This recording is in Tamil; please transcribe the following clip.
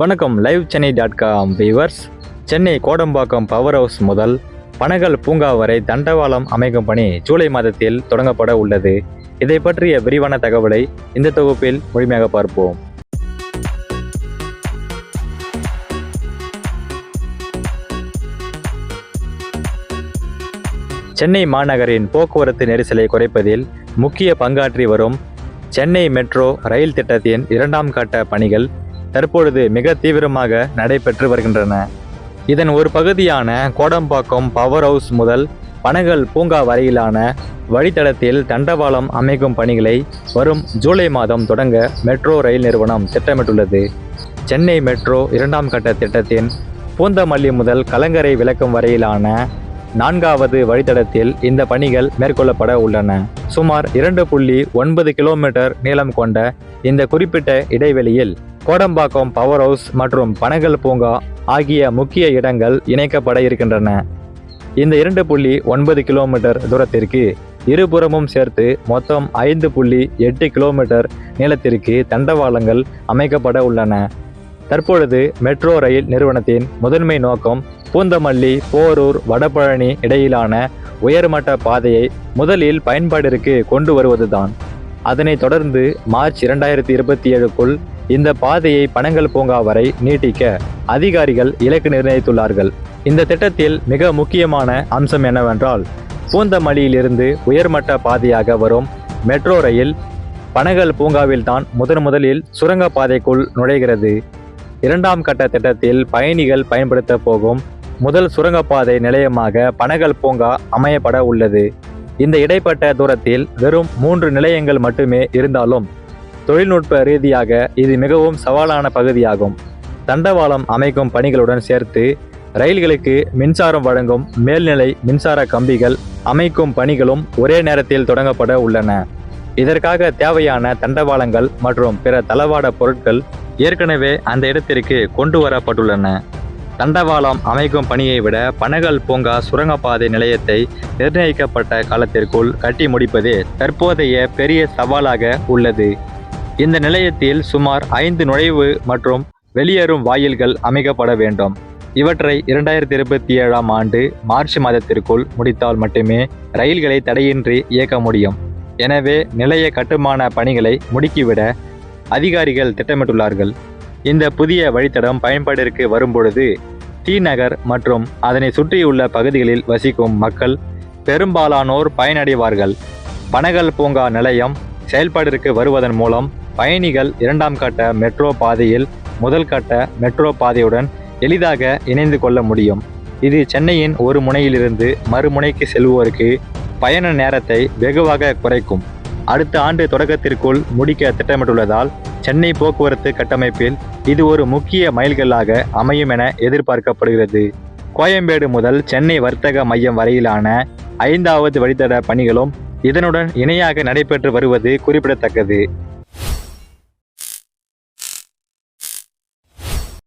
வணக்கம். லைவ் சென்னை.com viewers. Chennai Kodambakkam power house முதல் பனகல் பூங்கா வரை தண்டவாளம் அமைக்கும் பணி ஜூலை மாதத்தில் தொடங்கப்பட உள்ளது. இதை பற்றிய விரிவான தகவலை இந்த தொகுப்பில் முழுமையாக பார்ப்போம். சென்னை மாநகரின் போக்குவரத்து நெரிசலை குறைப்பதில் முக்கிய பங்காற்றி வரும் சென்னை மெட்ரோ ரயில் திட்டத்தின் 2ஆம் கட்ட பணிகள் தற்பொழுது மிக தீவிரமாக நடைபெற்று வருகின்றன. இதன் ஒரு பகுதியான கோடம்பாக்கம் பவர் ஹவுஸ் முதல் பனகல் பூங்கா வரையிலான வழித்தடத்தில் தண்டவாளம் அமைக்கும் பணிகளை வரும் ஜூலை மாதம் தொடங்க மெட்ரோ ரயில் நிறுவனம் திட்டமிட்டுள்ளது. சென்னை மெட்ரோ 2ஆம் கட்ட திட்டத்தின் பூந்தமல்லி முதல் கலங்கரை விளக்கம் வரையிலான 4வது வழித்தடத்தில் இந்த பணிகள் மேற்கொள்ளப்பட உள்ளன. சுமார் 2.9 கிலோமீட்டர் நீளம் கொண்ட இந்த குறிப்பிட்ட இடைவெளியில் கோடம்பாக்கம் பவர் ஹவுஸ் மற்றும் பனகல் பூங்கா ஆகிய முக்கிய இடங்கள் இணைக்கப்பட இருக்கின்றன. இந்த 2.9 கிலோமீட்டர் தூரத்திற்கு இருபுறமும் சேர்த்து மொத்தம் 5.8 கிலோமீட்டர் நீளத்திற்கு தண்டவாளங்கள் அமைக்கப்பட உள்ளன. தற்பொழுது மெட்ரோ ரயில் நிறுவனத்தின் முதன்மை நோக்கம் பூந்தமல்லி போரூர் வடபழனி இடையிலான உயர்மட்ட பாதையை முதலில் பயன்பாட்டிற்கு கொண்டு வருவதுதான். அதனைத் தொடர்ந்து மார்ச் 2027க்குள் இந்த பாதையை பனகல் பூங்கா வரை நீட்டிக்க அதிகாரிகள் இலக்கு நிர்ணயித்துள்ளார்கள். இந்த திட்டத்தில் மிக முக்கியமான அம்சம் என்னவென்றால், பூந்தமல்லியிலிருந்து உயர்மட்ட பாதையாக வரும் மெட்ரோ ரயில் பனகல் பூங்காவில்தான் முதலில் சுரங்கப்பாதைக்குள் நுழைகிறது. 2ஆம் கட்ட திட்டத்தில் பயணிகள் பயன்படுத்த போகும் முதல் சுரங்கப்பாதை நிலையமாக பனகல் பூங்கா அமையப்பட உள்ளது. இந்த இடைப்பட்ட தூரத்தில் வெறும் 3 நிலையங்கள் மட்டுமே இருந்தாலும் தொழில்நுட்ப ரீதியாக இது மிகவும் சவாலான பகுதியாகும். தண்டவாளம் அமைக்கும் பணிகளுடன் சேர்த்து ரயில்களுக்கு மின்சாரம் வழங்கும் மேல்நிலை மின்சார கம்பிகள் அமைக்கும் பணிகளும் ஒரே நேரத்தில் தொடங்கப்பட உள்ளன. இதற்காக தேவையான தண்டவாளங்கள் மற்றும் பிற தளவாட பொருட்கள் ஏற்கனவே அந்த இடத்திற்கு கொண்டு வரப்பட்டுள்ளன. தண்டவாளம் அமைக்கும் பணியை விட பனகல் பூங்கா சுரங்கப்பாதை நிலையத்தை நிர்ணயிக்கப்பட்ட காலத்திற்குள் கட்டி முடிப்பதே தற்போதைய பெரிய சவாலாக உள்ளது. இந்த நிலையத்தில் சுமார் 5 நுழைவு மற்றும் வெளியேறும் வாயில்கள் அமைக்கப்பட வேண்டும். இவற்றை 2027ஆம் ஆண்டு மார்ச் மாதத்திற்குள் முடித்தால் மட்டுமே ரயில்களை தடையின்றி இயக்க முடியும். எனவே நிலைய கட்டுமான பணிகளை முடுக்கிவிட அதிகாரிகள் திட்டமிட்டுள்ளார்கள். இந்த புதிய வழித்தடம் பயன்பாட்டிற்கு வரும்பொழுது டி நகர் மற்றும் அதனை சுற்றியுள்ள பகுதிகளில் வசிக்கும் மக்கள் பெரும்பாலானோர் பயனடைவார்கள். பனகல் பூங்கா நிலையம் செயல்பாட்டிற்கு வருவதன் மூலம் பயணிகள் 2ஆம் கட்ட மெட்ரோ பாதையில் முதல் கட்ட மெட்ரோ பாதையுடன் எளிதாக இணைந்து கொள்ள முடியும். இது சென்னையின் ஒரு முனையிலிருந்து மறுமுனைக்கு செல்வோருக்கு பயண நேரத்தை வெகுவாக குறைக்கும். அடுத்த ஆண்டு தொடக்கத்திற்குள் முடிக்க திட்டமிட்டுள்ளதால் சென்னை போக்குவரத்து கட்டமைப்பில் இது ஒரு முக்கிய மைல்கல்லாக அமையும் என எதிர்பார்க்கப்படுகிறது. கோயம்பேடு முதல் சென்னை வர்த்தக மையம் வரையிலான 5வது வழித்தட பணிகளும் இதனுடன் இணையாக நடைபெற்று வருவது குறிப்பிடத்தக்கது.